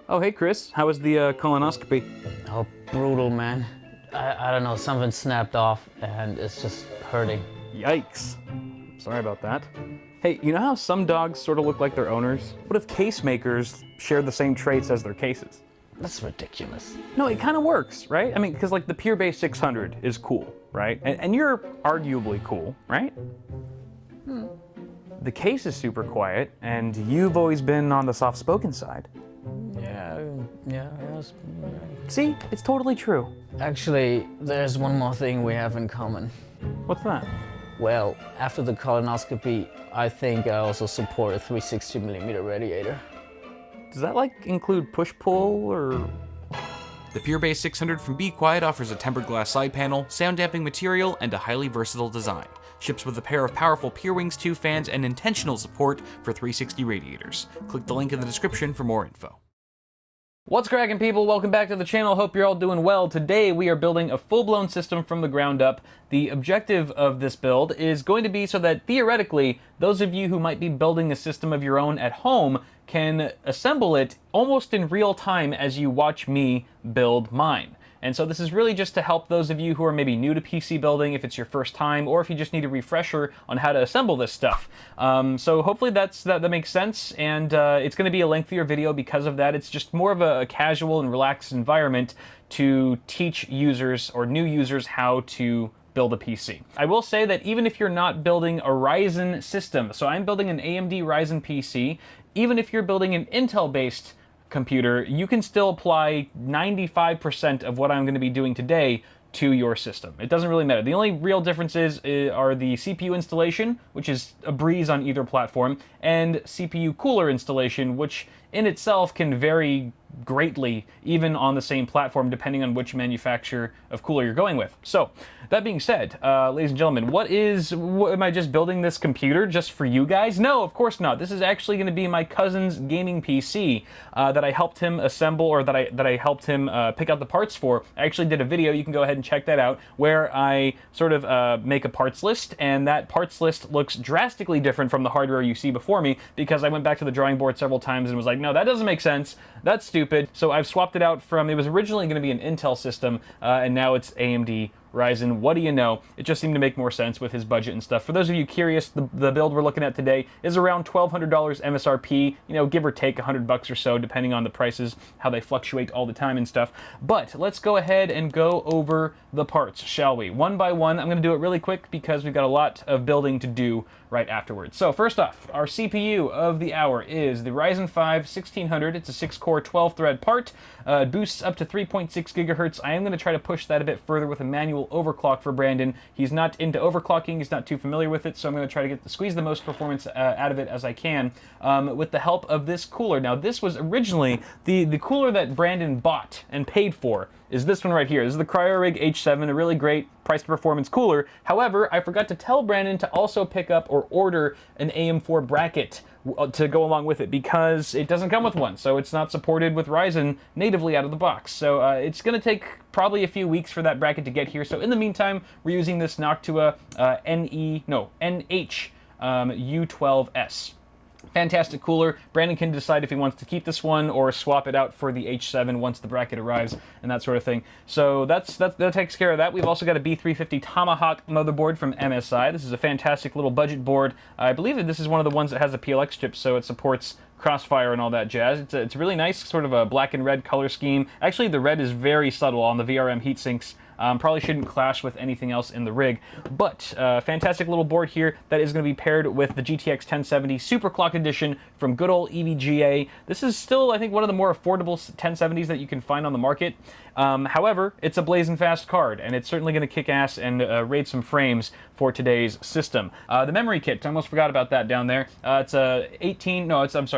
Oh, hey, Chris. How was the colonoscopy? Oh, brutal, man. I don't know, something snapped off and it's just hurting. Yikes. Sorry about that. Hey, you know how some dogs sort of look like their owners? What if case makers shared the same traits as their cases? That's ridiculous. No, it kind of works, right? I mean, because like the Pure Base 600 is cool, right? And you're arguably cool, right? The case is super quiet, and you've always been on the soft-spoken side. Yeah. See, it's totally true. Actually, there's one more thing we have in common. What's that? Well, after the colonoscopy, I think I also support a 360mm radiator. Does that like include push-pull or? The Pure Base 600 from Be Quiet offers a tempered glass side panel, sound damping material, and a highly versatile design. Ships with a pair of powerful Pure Wings 2 fans and intentional support for 360 radiators. Click the link in the description for more info. What's cracking, people? Welcome back to the channel. Hope you're all doing well. Today we are building a full-blown system from the ground up. The objective of this build is going to be so that theoretically those of you who might be building a system of your own at home can assemble it almost in real time as you watch me build mine. And so this is really just to help those of you who are maybe new to PC building, if it's your first time, or if you just need a refresher on how to assemble this stuff. So hopefully that makes sense, and it's going to be a lengthier video because of that. It's just more of a casual and relaxed environment to teach users or new users how to build a PC. I will say that even if you're not building a Ryzen system, so I'm building an AMD Ryzen PC, even if you're building an Intel-based computer, you can still apply 95% of what I'm going to be doing today to your system. It doesn't really matter. The only real differences are the CPU installation, which is a breeze on either platform, and CPU cooler installation, which in itself can vary greatly even on the same platform depending on which manufacturer of cooler you're going with. So that being said, ladies and gentlemen, am I just building this computer just for you guys? No, of course not. This is actually going to be my cousin's gaming PC that I helped him assemble, or that I helped him pick out the parts for. I actually did a video, you can go ahead and check that out, where I sort of make a parts list, and that parts list looks drastically different from the hardware you see before me, because I went back to the drawing board several times and was like, no, that doesn't make sense. That's stupid. So I've swapped it out from, it was originally going to be an Intel system, and now it's AMD Ryzen. What do you know? It just seemed to make more sense with his budget and stuff. For those of you curious, the build we're looking at today is around $1,200 MSRP, you know, give or take $100 or so, depending on the prices, how they fluctuate all the time and stuff. But let's go ahead and go over the parts, shall we? One by one. I'm going to do it really quick because we've got a lot of building to do right afterwards. So first off, our CPU of the hour is the Ryzen 5 1600. It's a 6-core, 12-thread part. It boosts up to 3.6 gigahertz. I am going to try to push that a bit further with a manual overclock for Brandon. He's not into overclocking. He's not too familiar with it, so I'm going to try to squeeze the most performance out of it as I can with the help of this cooler. Now, this was originally the cooler that Brandon bought and paid for is this one right here. This is the Cryorig H7, a really great price to performance cooler. However, I forgot to tell Brandon to also pick up or order an AM4 bracket to go along with it, because it doesn't come with one, so it's not supported with Ryzen natively out of the box. So it's going to take probably a few weeks for that bracket to get here. So in the meantime, we're using this Noctua NH U12S. Fantastic cooler. Brandon can decide if he wants to keep this one or swap it out for the H7 once the bracket arrives and that sort of thing. So that takes care of that. We've also got a B350 Tomahawk motherboard from MSI. This is a fantastic little budget board. I believe that this is one of the ones that has a PLX chip, so it supports Crossfire and all that jazz. It's really nice, sort of a black and red color scheme. Actually, the red is very subtle on the VRM heatsinks. Probably shouldn't clash with anything else in the rig, but fantastic little board here that is going to be paired with the GTX 1070 Superclock Edition from good old EVGA. This is still, I think, one of the more affordable 1070s that you can find on the market. However, it's a blazing fast card, and it's certainly going to kick ass and raid some frames for today's system. The memory kit, I almost forgot about that down there. It's a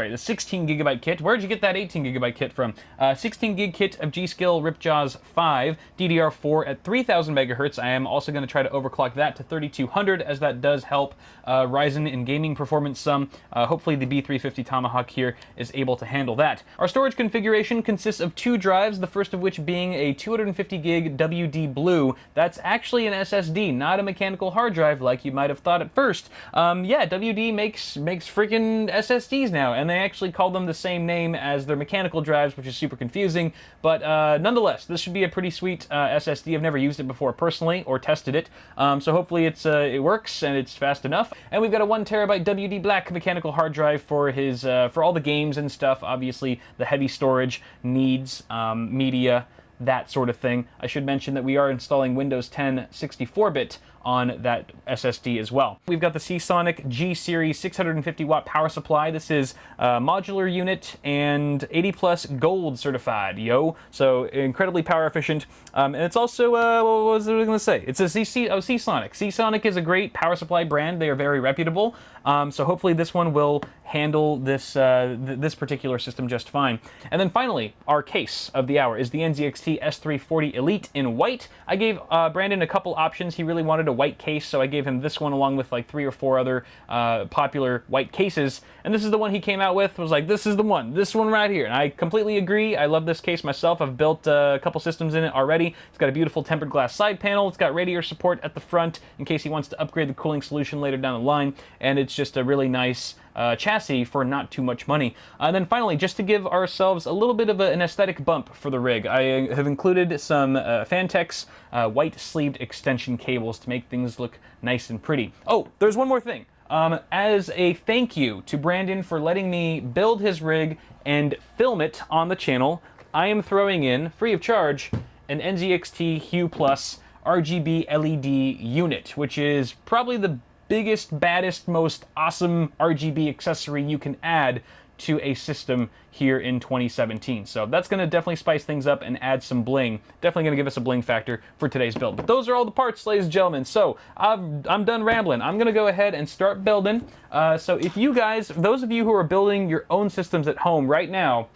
the 16 gigabyte kit. Where'd you get that 18 gigabyte kit from? 16 gig kit of G.Skill Ripjaws 5 DDR4 at 3000 megahertz. I am also going to try to overclock that to 3200, as that does help Ryzen in gaming performance some. Hopefully the B350 Tomahawk here is able to handle that. Our storage configuration consists of 2 drives, the first of which being a 250 gig WD Blue. That's actually an SSD, not a mechanical hard drive like you might have thought at first. Yeah, WD makes freaking SSDs now, and they actually call them the same name as their mechanical drives, which is super confusing, but nonetheless, this should be a pretty sweet SSD. I've never used it before personally, or tested it, so hopefully it works and it's fast enough. And we've got a 1 terabyte WD Black mechanical hard drive for his for all the games and stuff. Obviously, the heavy storage needs media, that sort of thing. I should mention that we are installing Windows 10 64-bit on that SSD as well. We've got the Seasonic G-Series 650 watt power supply. This is a modular unit and 80 plus gold certified, yo. So incredibly power efficient. And it's also, what was I going to say? It's a Seasonic. Seasonic is a great power supply brand. They are very reputable. So hopefully this one will handle this this particular system just fine. And then finally, our case of the hour is the NZXT S340 Elite in white. I gave Brandon a couple options. He really wanted a white case, so I gave him this one along with like 3 or 4 other popular white cases. And this is the one he came out with. Was like, this is the one. This one right here. And I completely agree. I love this case myself. I've built a couple systems in it already. It's got a beautiful tempered glass side panel. It's got radiator support at the front in case he wants to upgrade the cooling solution later down the line. And it's just a really nice chassis for not too much money. And then finally, just to give ourselves a little bit of an aesthetic bump for the rig, I have included some Fantex white sleeved extension cables to make things look nice and pretty. Oh, there's one more thing. As a thank you to Brandon for letting me build his rig and film it on the channel, I am throwing in, free of charge, an NZXT Hue Plus RGB LED unit, which is probably the biggest, baddest, most awesome RGB accessory you can add to a system here in 2017. So that's going to definitely spice things up and add some bling. Definitely going to give us a bling factor for today's build. But those are all the parts, ladies and gentlemen. So I'm done rambling. I'm going to go ahead and start building. So if you guys, those of you who are building your own systems at home right now,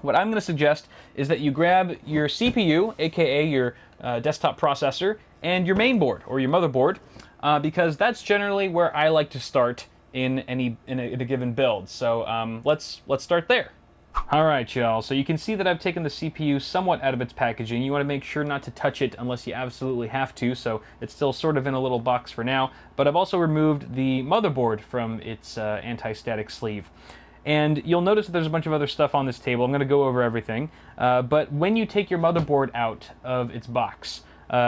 what I'm going to suggest is that you grab your CPU, aka your desktop processor, and your main board or your motherboard, because that's generally where I like to start in a given build. So let's start there. All right, y'all. So you can see that I've taken the CPU somewhat out of its packaging. You want to make sure not to touch it unless you absolutely have to. So it's still sort of in a little box for now. But I've also removed the motherboard from its anti-static sleeve. And you'll notice that there's a bunch of other stuff on this table. I'm going to go over everything. But when you take your motherboard out of its box,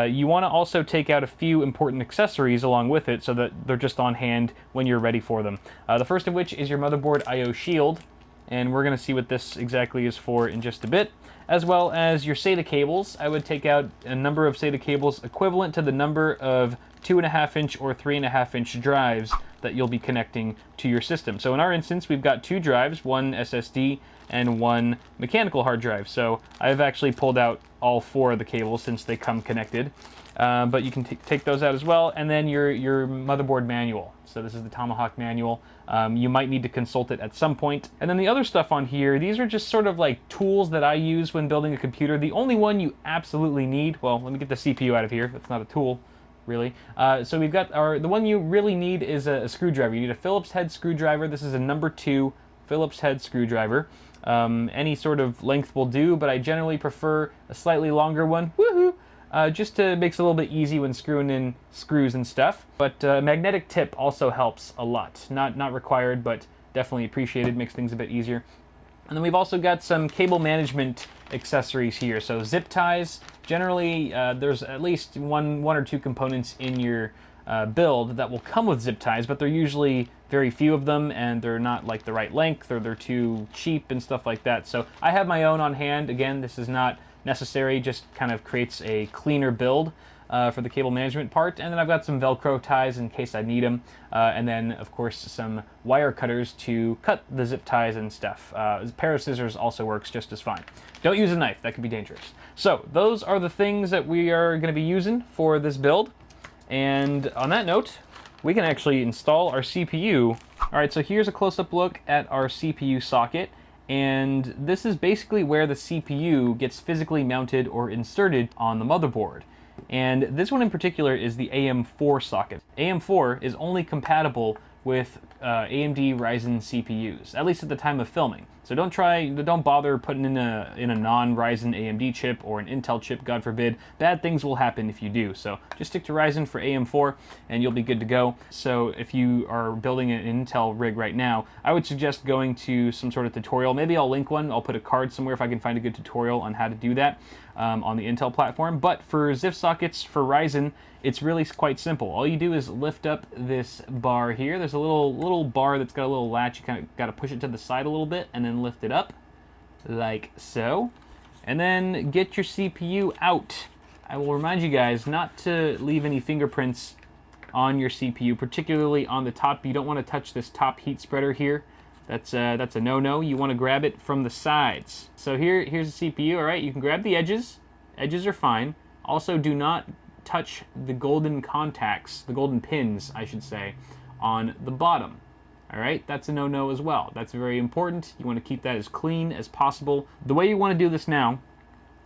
you want to also take out a few important accessories along with it so that they're just on hand when you're ready for them. The first of which is your motherboard I/O shield, and we're going to see what this exactly is for in just a bit, as well as your SATA cables. I would take out a number of SATA cables equivalent to the number of 2.5-inch or 3.5-inch drives that you'll be connecting to your system. So in our instance, we've got 2 drives, 1 SSD and 1 mechanical hard drive. So I've actually pulled out all 4 of the cables since they come connected. But you can take those out as well. And then your motherboard manual. So this is the Tomahawk manual. You might need to consult it at some point. And then the other stuff on here, these are just sort of like tools that I use when building a computer. The only one you absolutely need, well, let me get the CPU out of here. That's not a tool, really. So we've got the one you really need is a screwdriver. You need a Phillips head screwdriver. This is a number 2 Phillips head screwdriver. Any sort of length will do, but I generally prefer a slightly longer one. Woohoo! Just makes it a little bit easy when screwing in screws and stuff. But magnetic tip also helps a lot. Not required, but definitely appreciated. Makes things a bit easier. And then we've also got some cable management accessories here. So zip ties. Generally, there's at least one or 2 components in your build that will come with zip ties, but they're usually very few of them, and they're not like the right length, or they're too cheap and stuff like that. So I have my own on hand. Again, this is not necessary, just kind of creates a cleaner build for the cable management part. And then I've got some Velcro ties in case I need them. And then, of course, some wire cutters to cut the zip ties and stuff. A pair of scissors also works just as fine. Don't use a knife, that could be dangerous. So those are the things that we are going to be using for this build. And on that note, we can actually install our CPU. All right, so here's a close-up look at our CPU socket. And this is basically where the CPU gets physically mounted or inserted on the motherboard. And this one in particular is the AM4 socket. AM4 is only compatible with AMD Ryzen CPUs, at least at the time of filming. So don't bother putting in a non-Ryzen AMD chip or an Intel chip, God forbid. Bad things will happen if you do. So just stick to Ryzen for AM4 and you'll be good to go. So if you are building an Intel rig right now, I would suggest going to some sort of tutorial. Maybe I'll link one. I'll put a card somewhere if I can find a good tutorial on how to do that on the Intel platform. But for ZIF sockets for Ryzen, it's really quite simple. All you do is lift up this bar here. There's a little bar that's got a little latch. You kind of got to push it to the side a little bit and then lift it up like so. And then get your CPU out. I will remind you guys not to leave any fingerprints on your CPU, particularly on the top. You don't want to touch this top heat spreader here. That's a no-no. You want to grab it from the sides. So here's the CPU, all right? You can grab the edges. Edges are fine. Also, do not touch the golden contacts, the golden pins, I should say, on the bottom. All right, that's a no-no as well. That's very important. You want to keep that as clean as possible. The way you want to do this now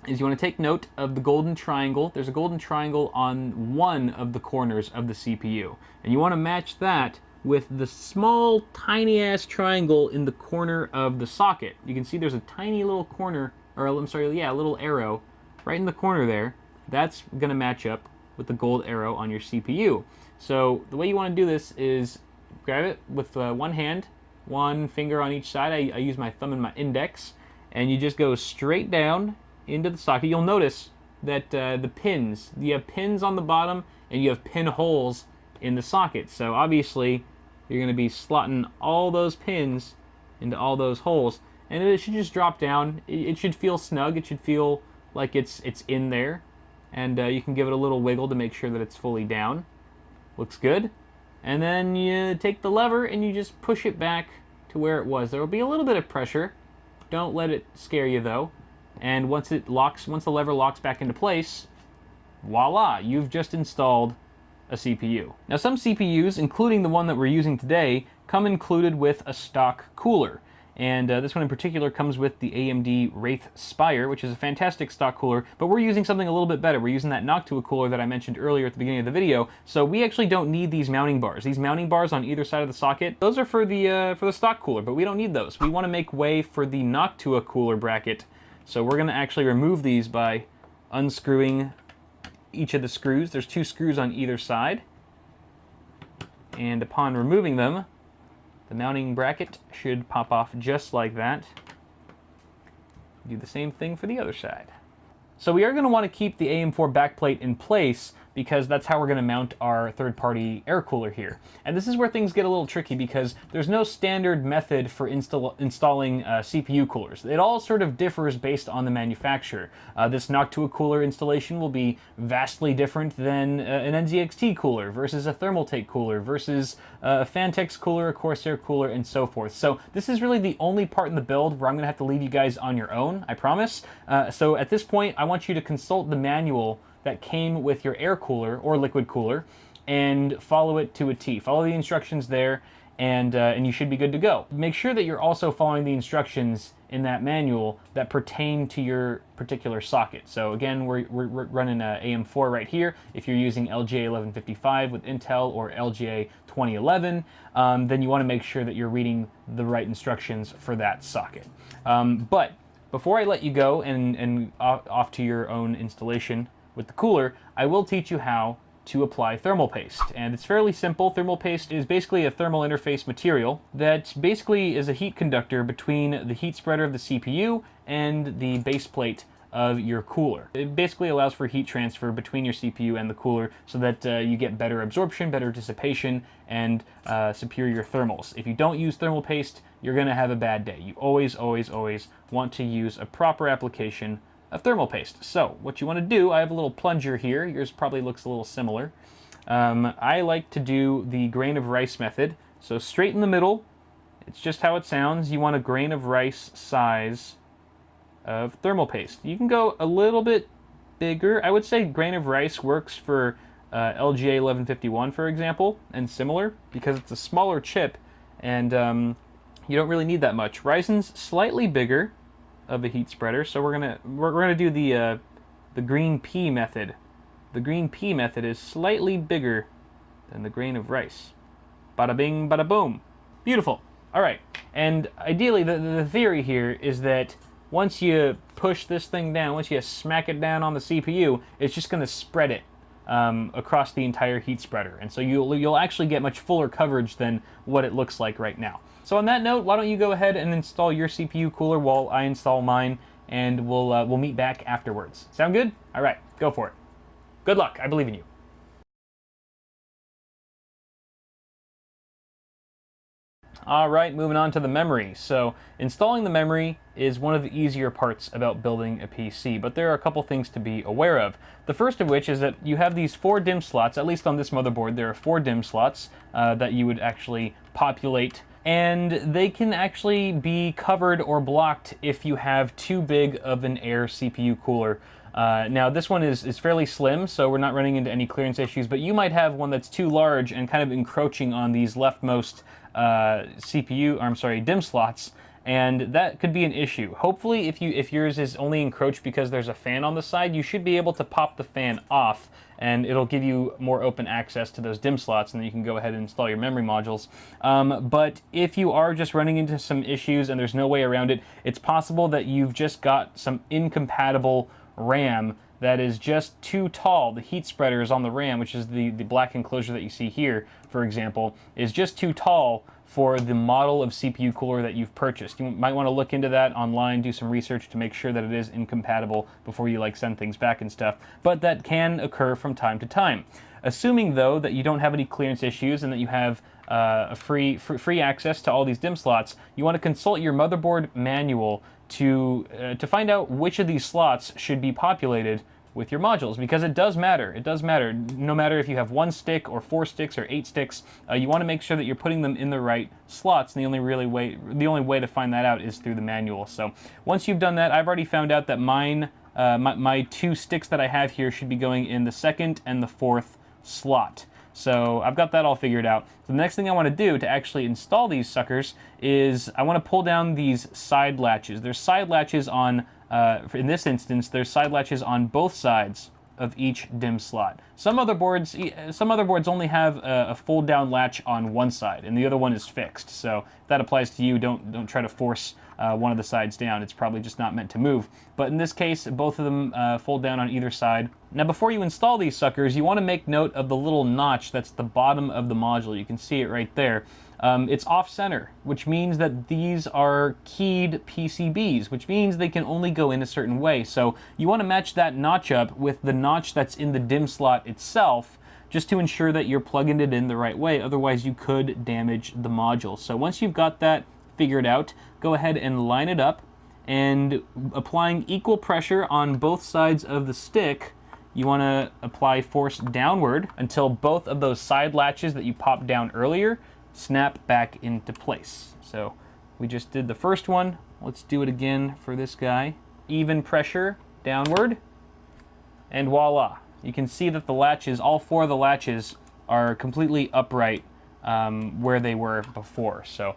is you want to take note of the golden triangle. There's a golden triangle on one of the corners of the CPU. And you want to match that with the small, tiny-ass triangle in the corner of the socket. You can see there's a tiny little corner, or I'm sorry, yeah, a little arrow right in the corner there. That's going to match up with the gold arrow on your CPU. So the way you want to do this is grab it with one hand, one finger on each side. I use my thumb and my index, and you just go straight down into the socket. You'll notice that the pins, you have pins on the bottom and you have pin holes in the socket. So obviously you're going to be slotting all those pins into all those holes, and it should just drop down. It should feel snug. It should feel like it's in there. And you can give it a little wiggle to make sure that it's fully down. Looks good. And then you take the lever and you just push it back to where it was. There will be a little bit of pressure. Don't let it scare you though. And once the lever locks back into place, voila, you've just installed a CPU. Now some CPUs, including the one that we're using today, come included with a stock cooler. And this one in particular comes with the AMD Wraith Spire, which is a fantastic stock cooler, but we're using something a little bit better. We're using that Noctua cooler that I mentioned earlier at the beginning of the video, so we actually don't need these mounting bars. These mounting bars on either side of the socket, those are for the stock cooler, but we don't need those. We want to make way for the Noctua cooler bracket, so we're going to actually remove these by unscrewing each of the screws. There's 2 screws on either side, and upon removing them, the mounting bracket should pop off just like that. Do the same thing for the other side. So we are going to want to keep the AM4 backplate in place because that's how we're going to mount our third-party air cooler here. And this is where things get a little tricky because there's no standard method for installing CPU coolers. It all sort of differs based on the manufacturer. This Noctua cooler installation will be vastly different than an NZXT cooler versus a Thermaltake cooler versus a Phanteks cooler, a Corsair cooler, and so forth. So this is really the only part in the build where I'm going to have to leave you guys on your own, I promise. So at this point, I want you to consult the manual that came with your air cooler or liquid cooler and follow it to a T. Follow the instructions there and you should be good to go. Make sure that you're also following the instructions in that manual that pertain to your particular socket. So again, we're running a AM4 right here. If you're using LGA 1155 with Intel or LGA 2011, then you want to make sure that you're reading the right instructions for that socket. But before I let you go and off to your own installation with the cooler, I will teach you how to apply thermal paste. And it's fairly simple. Thermal paste is basically a thermal interface material that basically is a heat conductor between the heat spreader of the CPU and the base plate of your cooler. It basically allows for heat transfer between your CPU and the cooler so that you get better absorption, better dissipation, and superior thermals. If you don't use thermal paste, you're going to have a bad day. You always, always, always want to use a proper application of thermal paste. So what you want to do, I have a little plunger here. Yours probably looks a little similar. I like to do the grain of rice method. So straight in the middle, it's just how it sounds. You want a grain of rice size of thermal paste. You can go a little bit bigger. I would say grain of rice works for LGA 1151, for example, and similar, because it's a smaller chip and you don't really need that much. Ryzen's slightly bigger of a heat spreader, so we're gonna do the green pea method the green pea method is slightly bigger than the grain of rice. Bada bing, bada boom. Beautiful. All right, and ideally the theory here is that once you push this thing down, once you smack it down on the CPU, it's just going to spread it across the entire heat spreader. And so you'll actually get much fuller coverage than what it looks like right now. So on that note, why don't you go ahead and install your CPU cooler while I install mine, and we'll meet back afterwards. Sound good? All right, go for it. Good luck. I believe in you. All right, moving on to the memory. So installing the memory is one of the easier parts about building a PC, but there are a couple things to be aware of. The first of which is that you have these 4 DIMM slots. At least on this motherboard, there are 4 DIMM slots that you would actually populate, and they can actually be covered or blocked if you have too big of an air CPU cooler. Now this one is fairly slim, so we're not running into any clearance issues, but you might have one that's too large and kind of encroaching on these leftmost DIMM slots, and that could be an issue. Hopefully, if yours is only encroached because there's a fan on the side, you should be able to pop the fan off, and it'll give you more open access to those DIMM slots, and then you can go ahead and install your memory modules. But if you are just running into some issues and there's no way around it, it's possible that you've just got some incompatible RAM that is just too tall. The heat spreaders on the RAM, which is the black enclosure that you see here, for example, is just too tall for the model of CPU cooler that you've purchased. You might want to look into that online, do some research to make sure that it is incompatible before you send things back and stuff, but that can occur from time to time. Assuming though that you don't have any clearance issues and that you have a free access to all these DIMM slots, you want to consult your motherboard manual to find out which of these slots should be populated with your modules, because it does matter. It does matter. No matter if you have 1 stick or 4 sticks or 8 sticks, you want to make sure that you're putting them in the right slots. And the only way to find that out is through the manual. So once you've done that, I've already found out that my 2 sticks that I have here should be going in the 2nd and the 4th slot. So I've got that all figured out. So the next thing I want to do to actually install these suckers is I want to pull down these side latches. There's side latches on, in this instance, there's side latches on both sides of each DIMM slot. Some motherboards only have a fold down latch on one side and the other one is fixed. So if that applies to you, don't try to force one of the sides down. It's probably just not meant to move. But in this case, both of them fold down on either side. Now before you install these suckers, you want to make note of the little notch that's the bottom of the module. You can see it right there. It's off-center, which means that these are keyed PCBs, which means they can only go in a certain way. So you want to match that notch up with the notch that's in the DIMM slot itself, just to ensure that you're plugging it in the right way. Otherwise, you could damage the module. So once you've got that figured out, go ahead and line it up, and applying equal pressure on both sides of the stick, you want to apply force downward until both of those side latches that you popped down earlier snap back into place. So we just did the first one. Let's do it again for this guy. Even pressure downward, and voila. You can see that the latches, all 4 of the latches, are completely upright where they were before. So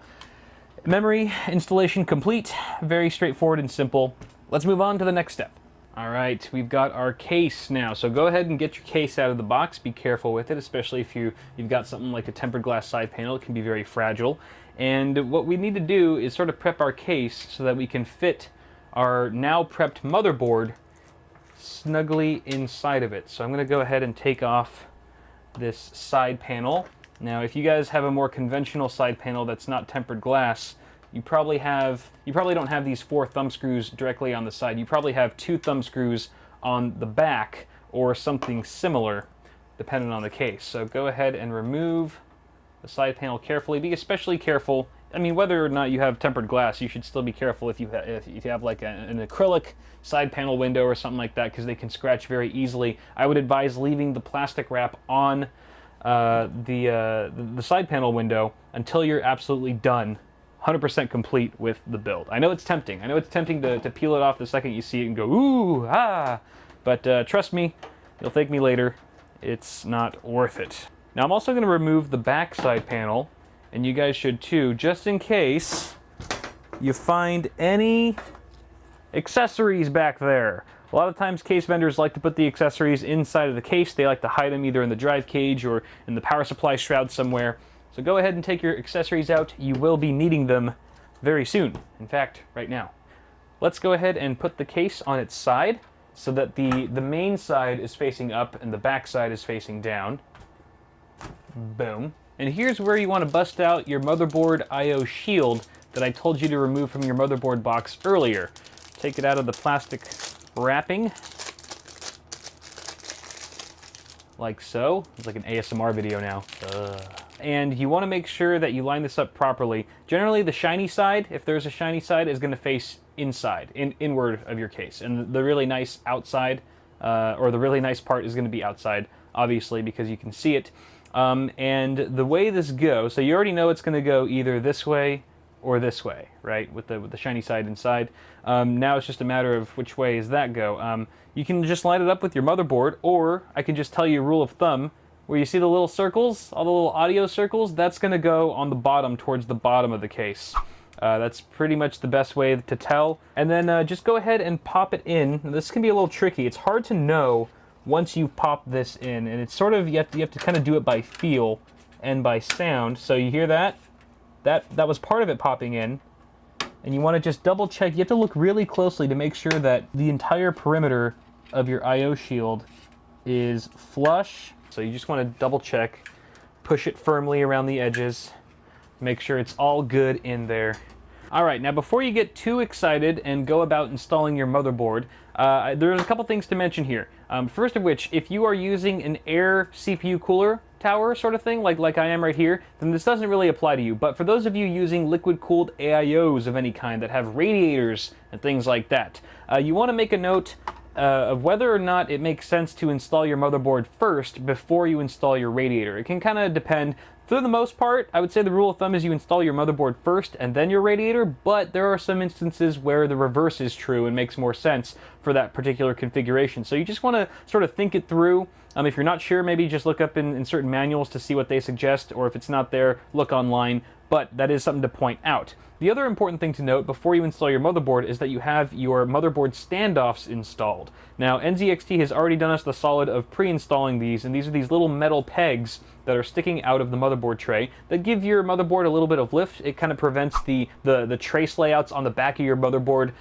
memory installation complete. Very straightforward and simple. Let's move on to the next step. All right, we've got our case now. So go ahead and get your case out of the box. Be careful with it, especially if you've got something like a tempered glass side panel. It can be very fragile. And what we need to do is sort of prep our case so that we can fit our now prepped motherboard snugly inside of it. So I'm going to go ahead and take off this side panel. Now, if you guys have a more conventional side panel that's not tempered glass, you probably don't have these 4 thumb screws directly on the side. You probably have 2 thumb screws on the back or something similar, depending on the case. So go ahead and remove the side panel carefully. Be especially careful. I mean, whether or not you have tempered glass, you should still be careful if you have like an acrylic side panel window or something like that, because they can scratch very easily. I would advise leaving the plastic wrap on the side panel window until you're absolutely done, 100% complete with the build. I know it's tempting. I know it's tempting to peel it off the second you see it and go, ooh, ah, but trust me, you'll thank me later. It's not worth it. Now I'm also going to remove the back side panel, and you guys should too, just in case you find any accessories back there. A lot of times case vendors like to put the accessories inside of the case. They like to hide them either in the drive cage or in the power supply shroud somewhere. So go ahead and take your accessories out. You will be needing them very soon. In fact, right now. Let's go ahead and put the case on its side so that the main side is facing up and the back side is facing down. Boom. And here's where you want to bust out your motherboard I/O shield that I told you to remove from your motherboard box earlier. Take it out of the plastic wrapping, like so. It's like an ASMR video now. And you want to make sure that you line this up properly. Generally, the shiny side, if there's a shiny side, is going to face inside, inward of your case. And the really nice outside, or the really nice part is going to be outside, obviously, because you can see it. And the way this goes, so you already know it's going to go either this way or this way, right? With the shiny side inside. Now it's just a matter of which way does that go. You can just line it up with your motherboard, or I can just tell you a rule of thumb, where you see the little circles, all the little audio circles, that's going to go on the bottom, towards the bottom of the case. That's pretty much the best way to tell. And then just go ahead and pop it in. This can be a little tricky. It's hard to know once you pop this in, and it's sort of, you have to kind of do it by feel and by sound. So you hear that? That was part of it popping in. And you want to just double check. You have to look really closely to make sure that the entire perimeter of your I/O shield is flush. So you just want to double check, push it firmly around the edges, make sure it's all good in there. All right, now before you get too excited and go about installing your motherboard, there's a couple things to mention here. First of which, if you are using an air CPU cooler tower sort of thing, like I am right here, then this doesn't really apply to you. But for those of you using liquid-cooled AIOs of any kind that have radiators and things like that, you want to make a note of whether or not it makes sense to install your motherboard first before you install your radiator. It can kind of depend. For the most part, I would say the rule of thumb is you install your motherboard first and then your radiator, but there are some instances where the reverse is true and makes more sense for that particular configuration. So you just want to sort of think it through. If you're not sure, maybe just look up in certain manuals to see what they suggest, or if it's not there, look online, but that is something to point out. The other important thing to note before you install your motherboard is that you have your motherboard standoffs installed. Now, NZXT has already done us the solid of pre-installing these, and these are these little metal pegs that are sticking out of the motherboard tray that give your motherboard a little bit of lift. It kind of prevents the trace layouts on the back of your motherboard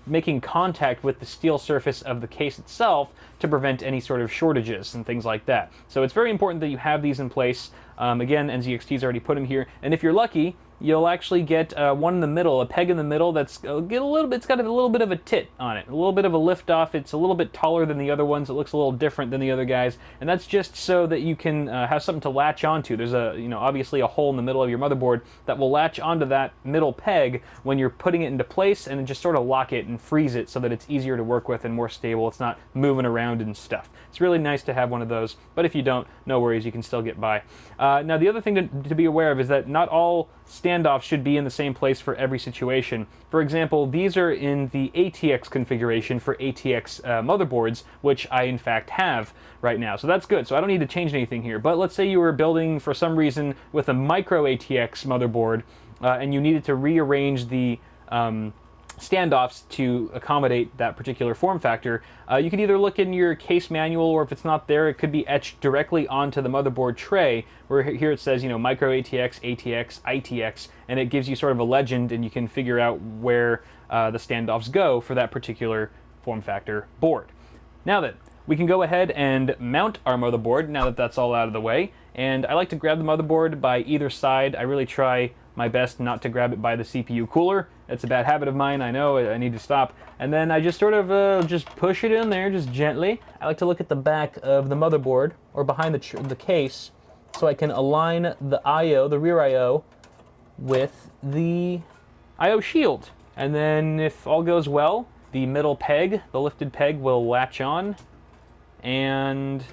making contact with the steel surface of the case itself to prevent any sort of shortages and things like that. So it's very important that you have these in place. Again, NZXT's already put them here, and if you're lucky, you'll actually get one in the middle, a peg in the middle that's it's got a little bit of a tit on it, a little bit of a lift off. It's a little bit taller than the other ones. It looks a little different than the other guys, and that's just so that you can have something to latch onto. There's obviously a hole in the middle of your motherboard that will latch onto that middle peg when you're putting it into place, and then just sort of lock it and freeze it so that it's easier to work with and more stable. It's not moving around and stuff. It's really nice to have one of those, but if you don't, no worries, you can still get by. Now, the other thing to be aware of is that not all standoffs should be in the same place for every situation. For example, these are in the ATX configuration for ATX motherboards, which I in fact have right now. So that's good. So I don't need to change anything here. But let's say you were building for some reason with a micro ATX motherboard and you needed to rearrange the standoffs to accommodate that particular form factor. You can either look in your case manual, or if it's not there, it could be etched directly onto the motherboard tray, where here it says, micro ATX, ATX, ITX, and it gives you sort of a legend, and you can figure out where the standoffs go for that particular form factor board. Now then, we can go ahead and mount our motherboard now that that's all out of the way, and I like to grab the motherboard by either side. I really try my best not to grab it by the CPU cooler. It's a bad habit of mine, I know, I need to stop. And then I just sort of just push it in there, just gently. I like to look at the back of the motherboard, or behind the case, so I can align the I/O, the rear I/O, with the I/O shield. And then if all goes well, the middle peg, the lifted peg, will latch on, and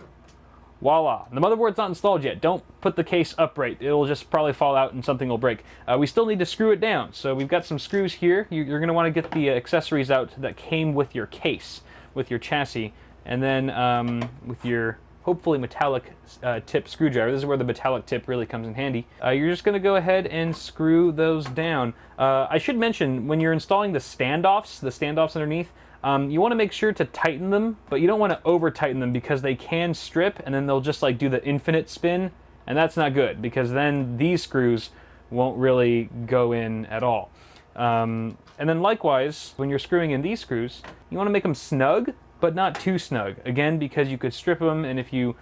voila. The motherboard's not installed yet. Don't put the case upright. It'll just probably fall out and something will break. We still need to screw it down. So we've got some screws here. You're going to want to get the accessories out that came with your case, with your chassis. And then with your hopefully metallic tip screwdriver. This is where the metallic tip really comes in handy. You're just going to go ahead and screw those down. I should mention, when you're installing the standoffs underneath, you want to make sure to tighten them, but you don't want to over tighten them because they can strip and then they'll just like do the infinite spin, and that's not good because then these screws won't really go in at all. And then likewise, when you're screwing in these screws, you want to make them snug, but not too snug. Again, because you could strip them, and if you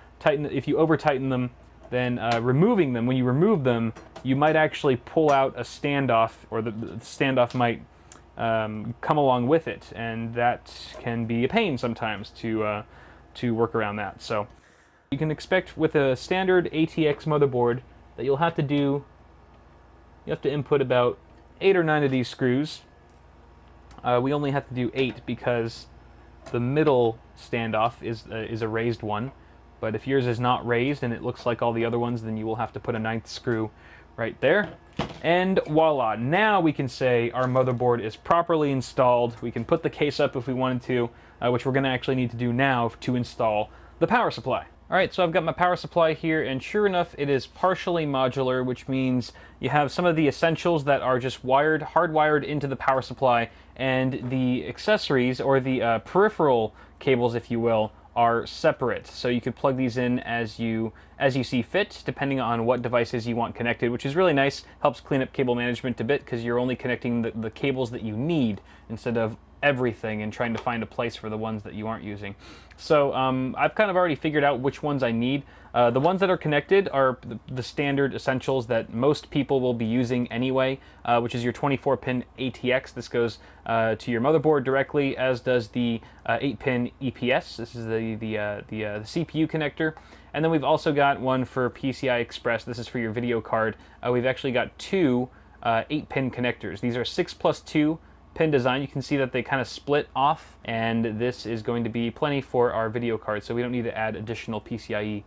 over tighten them, then removing them, when you remove them, you might actually pull out a standoff, or the standoff might come along with it, and that can be a pain sometimes to work around that. So you can expect with a standard ATX motherboard that you have to input about 8 or 9 of these screws. We only have to do 8 because the middle standoff is a raised one, but if yours is not raised and it looks like all the other ones, then you will have to put a 9th screw right there. And voila, now we can say our motherboard is properly installed. We can put the case up if we wanted to, which we're going to actually need to do now to install the power supply. Alright, so I've got my power supply here, and sure enough, it is partially modular, which means you have some of the essentials that are just hardwired into the power supply, and the accessories, or the peripheral cables, if you will, are separate. So you could plug these in as you see fit, depending on what devices you want connected, which is really nice. Helps clean up cable management a bit, because you're only connecting the cables that you need, instead of everything and trying to find a place for the ones that you aren't using. So I've kind of already figured out which ones I need. The ones that are connected are the standard essentials that most people will be using anyway, which is your 24-pin ATX. This goes to your motherboard directly, as does the 8-pin EPS. This is the CPU connector. And then we've also got one for PCI Express. This is for your video card. We've actually got 2 8-pin connectors. These are 6+2 pin design. You can see that they kind of split off, and this is going to be plenty for our video card, so we don't need to add additional PCIe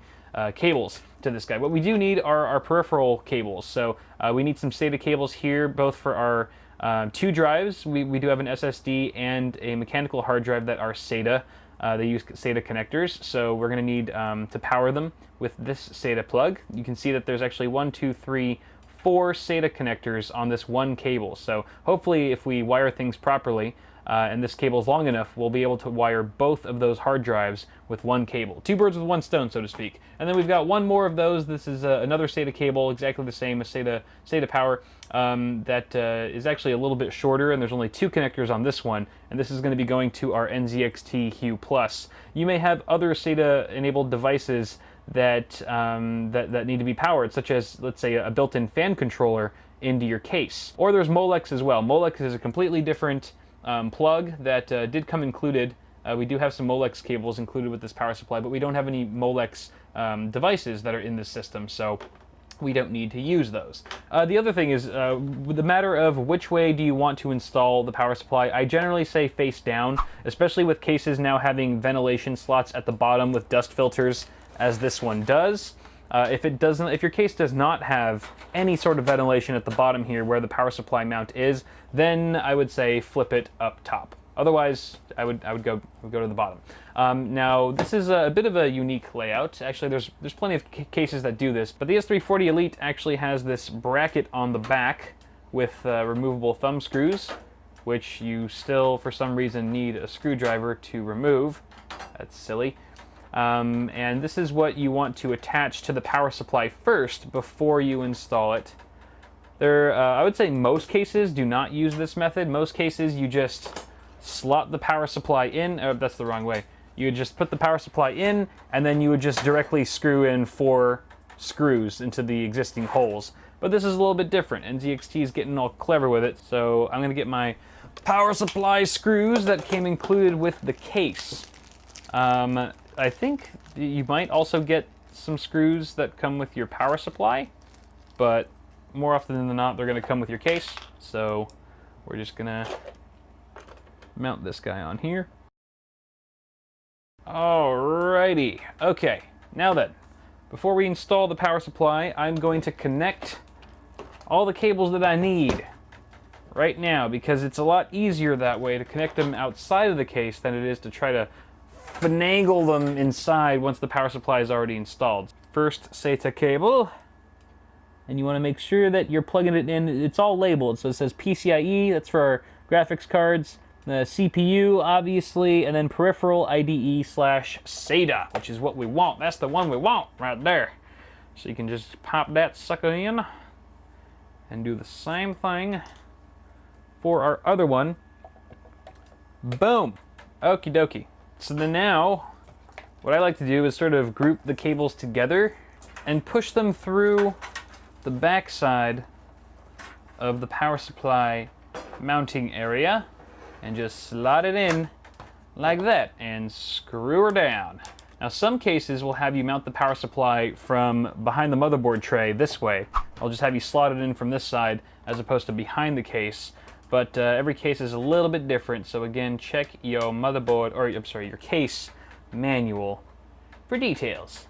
cables to this guy. What we do need are our peripheral cables. So we need some SATA cables here, both for our 2 drives. We do have an SSD and a mechanical hard drive that are SATA. They use SATA connectors, so we're going to need to power them with this SATA plug. You can see that there's actually 1, 2, 3, 4 SATA connectors on this one cable. So hopefully, if we wire things properly, and this cable is long enough, we'll be able to wire both of those hard drives with one cable. 2 birds with 1 stone, so to speak. And then we've got one more of those. This is another SATA cable, exactly the same as SATA power, that is actually a little bit shorter, and there's only 2 connectors on this one, and this is going to be going to our NZXT Hue Plus. You may have other SATA-enabled devices that need to be powered, such as, let's say, a built-in fan controller into your case. Or there's Molex as well. Molex is a completely different plug that did come included. We do have some Molex cables included with this power supply, but we don't have any Molex devices that are in this system, so we don't need to use those. The other thing is, with the matter of which way do you want to install the power supply, I generally say face down, especially with cases now having ventilation slots at the bottom with dust filters, as this one does. If your case does not have any sort of ventilation at the bottom here where the power supply mount is, then I would say flip it up top. Otherwise, I would go to the bottom. Now, this is a bit of a unique layout. Actually, there's plenty of cases that do this, but the S340 Elite actually has this bracket on the back with removable thumb screws, which you still, for some reason, need a screwdriver to remove. That's silly. And this is what you want to attach to the power supply first before you install it. I would say most cases do not use this method. Most cases you just slot the power supply in. Oh, that's the wrong way. You would just put the power supply in, and then you would just directly screw in 4 screws into the existing holes. But this is a little bit different. NZXT is getting all clever with it, so I'm going to get my power supply screws that came included with the case. I think you might also get some screws that come with your power supply, but more often than not, they're going to come with your case. So we're just going to mount this guy on here. Alrighty. Okay, now then, before we install the power supply, I'm going to connect all the cables that I need right now, because it's a lot easier that way to connect them outside of the case than it is to try to finagle them inside once the power supply is already installed. First SATA cable, and you want to make sure that you're plugging it in. It's all labeled, so it says PCIe, that's for our graphics cards, the CPU, obviously, and then peripheral IDE/SATA, which is what we want. That's the one we want right there. So you can just pop that sucker in and do the same thing for our other one. Boom. Okie dokie. So then now, what I like to do is sort of group the cables together and push them through the backside of the power supply mounting area and just slide it in like that and screw her down. Now some cases will have you mount the power supply from behind the motherboard tray this way. I'll just have you slot it in from this side as opposed to behind the case. But every case is a little bit different, so again, check your motherboard, or I'm sorry, your case manual for details.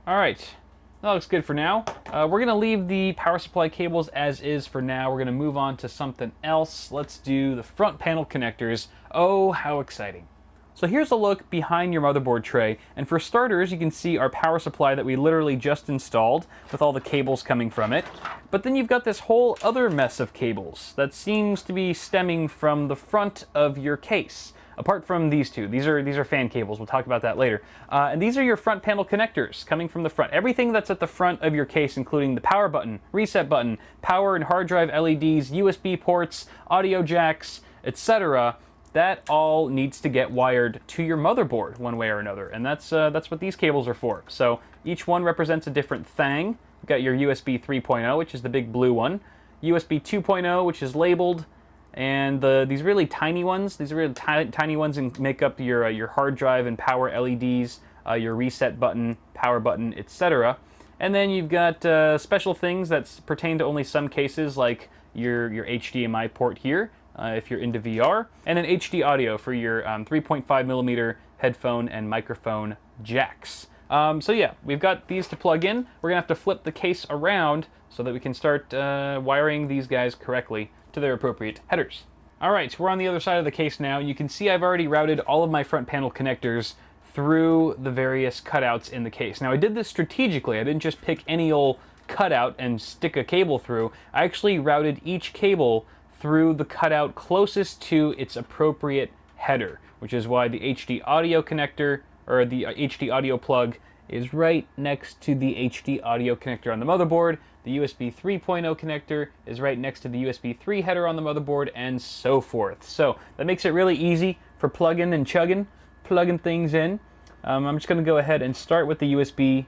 All right, that looks good for now. We're gonna leave the power supply cables as is for now. We're gonna move on to something else. Let's do the front panel connectors. Oh, how exciting. So here's a look behind your motherboard tray, and for starters you can see our power supply that we literally just installed with all the cables coming from it. But then you've got this whole other mess of cables that seems to be stemming from the front of your case. Apart from these two, these are fan cables, we'll talk about that later. And these are your front panel connectors coming from the front. Everything that's at the front of your case, including the power button, reset button, power and hard drive LEDs, USB ports, audio jacks, etc., that all needs to get wired to your motherboard one way or another, and that's what these cables are for. So each one represents a different thing. You've got your USB 3.0, which is the big blue one, USB 2.0, which is labeled, and these really tiny ones, these are really tiny ones and make up your hard drive and power LEDs, your reset button, power button, etc. And then you've got special things that pertain to only some cases, like your HDMI port here, if you're into VR, and an HD audio for your 3.5 millimeter headphone and microphone jacks. So yeah, we've got these to plug in. We're gonna have to flip the case around so that we can start wiring these guys correctly to their appropriate headers. All right, so we're on the other side of the case now. You can see I've already routed all of my front panel connectors through the various cutouts in the case. Now I did this strategically. I didn't just pick any old cutout and stick a cable through. I actually routed each cable through the cutout closest to its appropriate header, which is why the HD audio connector, or the HD audio plug, is right next to the HD audio connector on the motherboard. The USB 3.0 connector is right next to the USB 3 header on the motherboard, and so forth. So that makes it really easy for plugging and chugging, plugging things in. I'm just gonna go ahead and start with the USB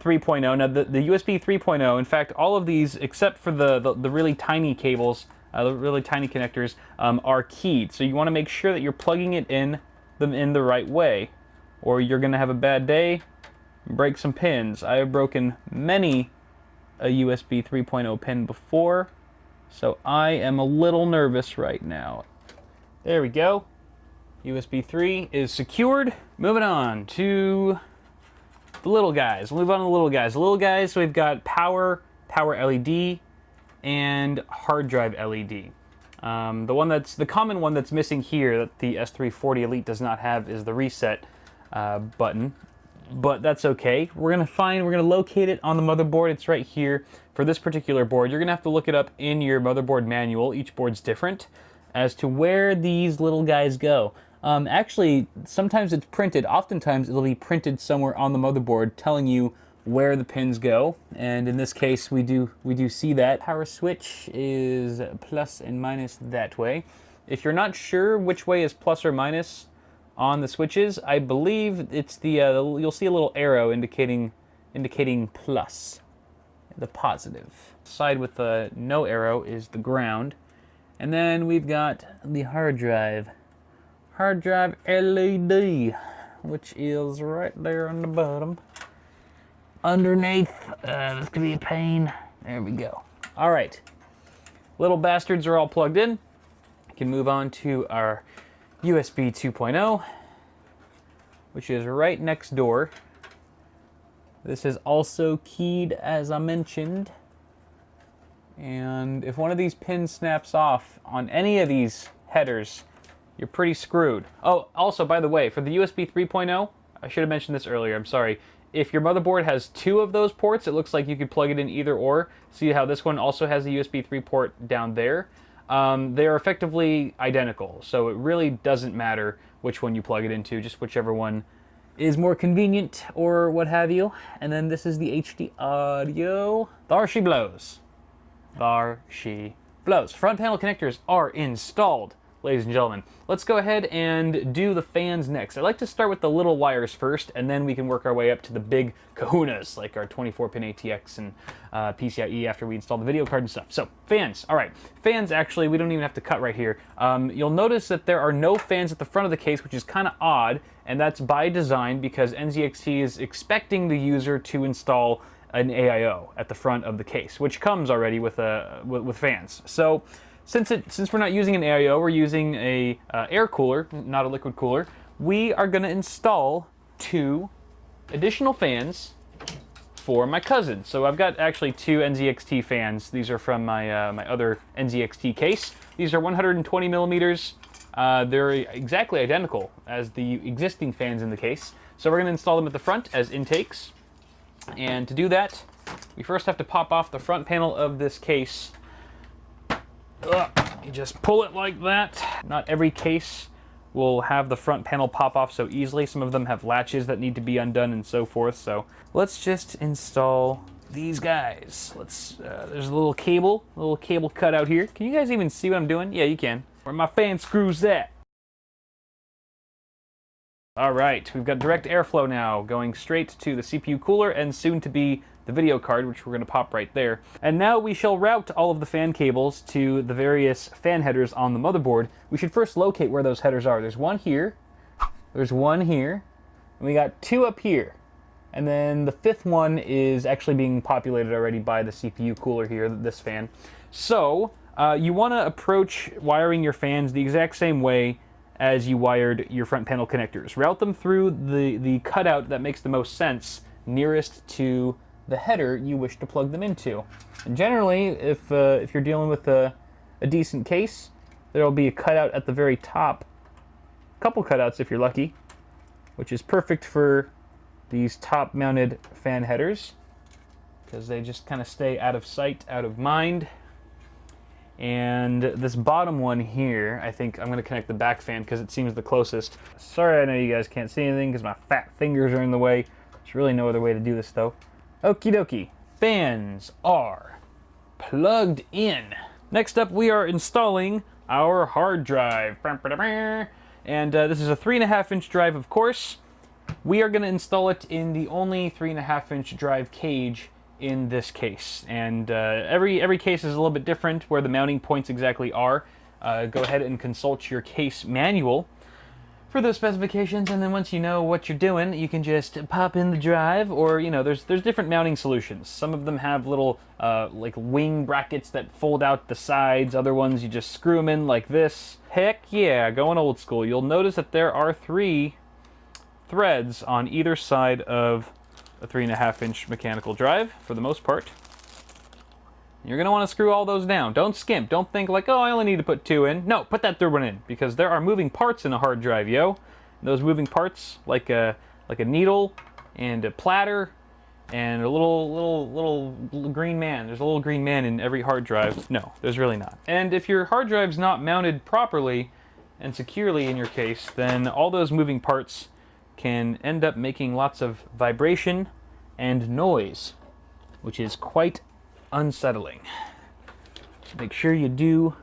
3.0. Now the USB 3.0, in fact, all of these, except for the really tiny cables, the really tiny connectors, are keyed. So you want to make sure that you're plugging it in the right way, or you're going to have a bad day, break some pins. I have broken many a USB 3.0 pin before, so I am a little nervous right now. There we go. USB 3 is secured. Moving on to the little guys. We'll move on to the little guys. The little guys, so we've got power LED, and hard drive LED. The common one that's missing here that the S340 Elite does not have is the reset button, but that's okay. We're gonna locate it on the motherboard. It's right here. For this particular board, you're gonna have to look it up in your motherboard manual. Each board's different as to where these little guys go. Actually, sometimes it's printed. Oftentimes it'll be printed somewhere on the motherboard telling you where the pins go, and in this case we do see that. Power switch is plus and minus that way. If you're not sure which way is plus or minus on the switches, I believe it's you'll see a little arrow indicating plus, the positive. Side with the no arrow is the ground, and then we've got the hard drive LED, which is right there on the bottom. Underneath, this could be a pain. There we go. All right, little bastards are all plugged in. We can move on to our USB 2.0, which is right next door. This is also keyed, as I mentioned. And if one of these pins snaps off on any of these headers, you're pretty screwed. Oh, also, by the way, for the USB 3.0, I should have mentioned this earlier, I'm sorry. If your motherboard has 2 of those ports, it looks like you could plug it in either or. See how this one also has a USB 3 port down there? They are effectively identical, so it really doesn't matter which one you plug it into, just whichever one is more convenient or what have you. And then this is the HD audio. There she blows. There she blows. Front panel connectors are installed, ladies and gentlemen. Let's go ahead and do the fans next. I like to start with the little wires first, and then we can work our way up to the big kahunas, like our 24-pin ATX and PCIe after we install the video card and stuff. So, fans. All right. Fans, actually, we don't even have to cut right here. You'll notice that there are no fans at the front of the case, which is kind of odd, and that's by design because NZXT is expecting the user to install an AIO at the front of the case, which comes already with fans. So, since we're not using an AIO, we're using a air cooler, not a liquid cooler, we are going to install 2 additional fans for my cousin. So I've got actually 2 NZXT fans. These are from my my other NZXT case. These are 120 millimeters. They're exactly identical as the existing fans in the case. So we're going to install them at the front as intakes. And to do that, we first have to pop off the front panel of this case. You just pull it like that. Not every case will have the front panel pop off so easily. Some of them have latches that need to be undone and so forth. So let's just install these guys. There's a little cable cut out here. Can you guys even see what I'm doing? Yeah, you can. Where my fan screws at. All right, we've got direct airflow now going straight to the CPU cooler and soon to be the video card, which we're going to pop right there. And now we shall route all of the fan cables to the various fan headers on the motherboard. We should first locate where those headers are. There's one here, there's one here, and we got 2 up here. And then the 5th one is actually being populated already by the CPU cooler here, this fan. So you want to approach wiring your fans the exact same way as you wired your front panel connectors. Route them through the cutout that makes the most sense nearest to the header you wish to plug them into. And generally, if you're dealing with a decent case, there will be a cutout at the very top. A couple cutouts if you're lucky, which is perfect for these top mounted fan headers because they just kind of stay out of sight, out of mind. And this bottom one here, I think I'm going to connect the back fan because it seems the closest. Sorry, I know you guys can't see anything because my fat fingers are in the way. There's really no other way to do this though. Okie dokie. Fans are plugged in. Next up, we are installing our hard drive. And this is a 3.5-inch drive, of course. We are going to install it in the only 3.5-inch drive cage in this case, and every case is a little bit different where the mounting points exactly are. Go ahead and consult your case manual for those specifications, and then once you know what you're doing, you can just pop in the drive, or there's different mounting solutions. Some of them have little like wing brackets that fold out the sides. Other ones you just screw them in like this. Heck yeah, going old school. You'll notice that there are 3 threads on either side of a 3.5-inch mechanical drive for the most part. You're going to want to screw all those down. Don't skimp. Don't think like, oh, I only need to put 2 in. No, put that 3rd one in because there are moving parts in a hard drive, yo. And those moving parts, like a needle and a platter and a little green man. There's a little green man in every hard drive. No, there's really not. And if your hard drive's not mounted properly and securely in your case, then all those moving parts can end up making lots of vibration and noise, which is quite unsettling. So make sure you do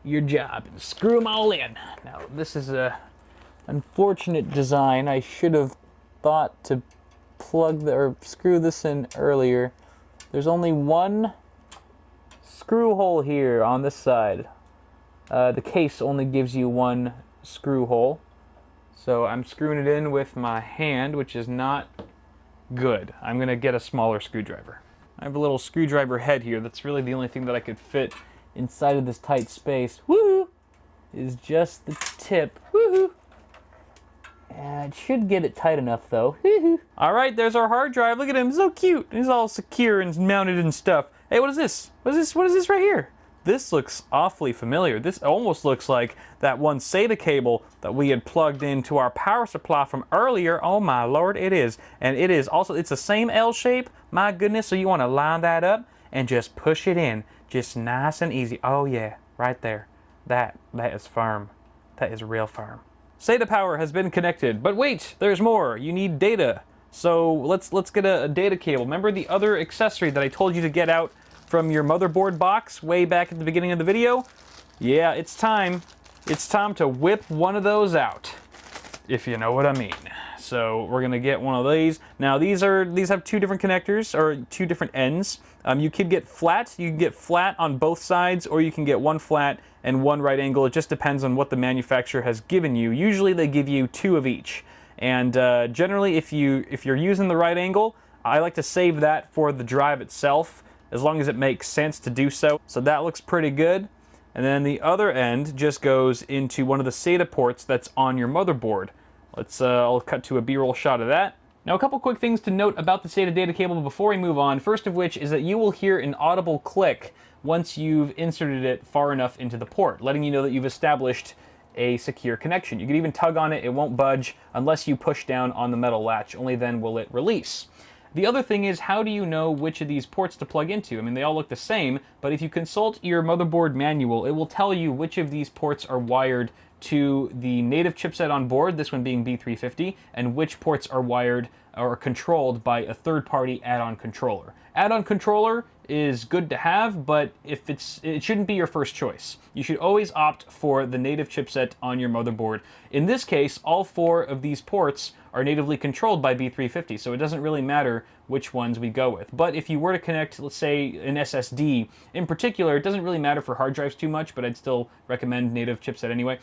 your job and screw them all in. Now, this is a unfortunate design. I should have thought to plug or screw this in earlier. There's only one screw hole here on this side. The case only gives you one screw hole. So I'm screwing it in with my hand, which is not good. I'm going to get a smaller screwdriver. I have a little screwdriver head here. That's really the only thing that I could fit inside of this tight space. Woohoo! Is just the tip. Woohoo! It should get it tight enough though. All right, there's our hard drive. Look at him, so cute. He's all secure and mounted and stuff. Hey, what is this? What is this right here? This looks awfully familiar. This almost looks like that one SATA cable that we had plugged into our power supply from earlier. Oh my lord, it is. And it is also, it's the same L shape. My goodness, so you want to line that up and just push it in. Just nice and easy. Oh yeah, right there. That is firm. That is real firm. SATA power has been connected, but wait, there's more. You need data. So let's get a data cable. Remember the other accessory that I told you to get out from your motherboard box way back at the beginning of the video? Yeah, it's time. It's time to whip one of those out, if you know what I mean. So we're gonna get one of these. Now these have two different connectors, or two different ends. You could get flat. You can get flat on both sides, or you can get one flat and one right angle. It just depends on what the manufacturer has given you. Usually they give you two of each. And generally, if you're using the right angle, I like to save that for the drive itself, as long as it makes sense to do so. So that looks pretty good. And then the other end just goes into one of the SATA ports that's on your motherboard. I'll cut to a B-roll shot of that. Now a couple quick things to note about the SATA data cable before we move on. First of which is that you will hear an audible click once you've inserted it far enough into the port, letting you know that you've established a secure connection. You can even tug on it, it won't budge unless you push down on the metal latch, only then will it release. The other thing is, how do you know which of these ports to plug into? I mean, they all look the same, but if you consult your motherboard manual, it will tell you which of these ports are wired to the native chipset on board, this one being B350, and which ports are wired or controlled by a third-party add-on controller. Add-on controller is good to have, but it shouldn't be your first choice. You should always opt for the native chipset on your motherboard. In this case, all four of these ports are natively controlled by B350, so it doesn't really matter which ones we go with. But if you were to connect, let's say, an SSD, in particular, it doesn't really matter for hard drives too much, but I'd still recommend native chipset anyway.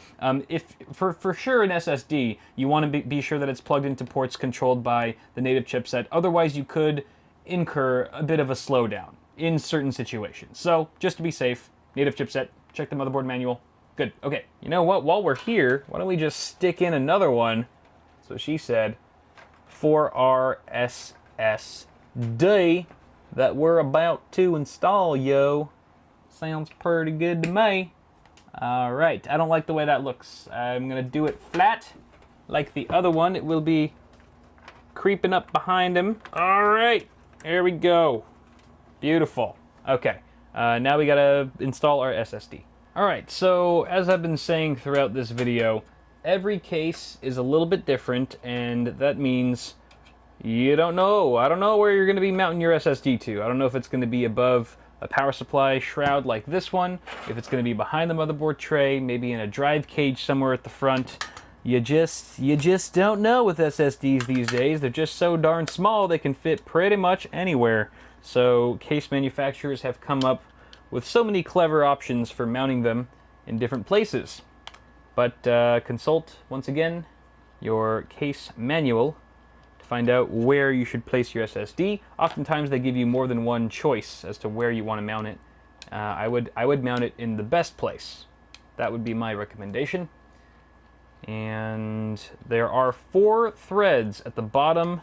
If for sure an SSD, you want to be sure that it's plugged into ports controlled by the native chipset. Otherwise, you could incur a bit of a slowdown in certain situations. So just to be safe, native chipset, check the motherboard manual. Good. Okay, you know what? While we're here, why don't we just stick in another one, so she said, for our SSD that we're about to install, yo. Sounds pretty good to me. All right, I don't like the way that looks. I'm gonna do it flat, like the other one. It will be creeping up behind him. All right, here we go. Beautiful. Okay, now we gotta install our SSD. All right, so as I've been saying throughout this video, every case is a little bit different, and that means you don't know. I don't know where you're gonna be mounting your SSD to. I don't know if it's gonna be above a power supply shroud like this one, if it's gonna be behind the motherboard tray, maybe in a drive cage somewhere at the front. You just don't know with SSDs these days. They're just so darn small, they can fit pretty much anywhere. So case manufacturers have come up with so many clever options for mounting them in different places. But consult, once again, your case manual to find out where you should place your SSD. Oftentimes they give you more than one choice as to where you want to mount it. I would mount it in the best place. That would be my recommendation. And there are 4 threads at the bottom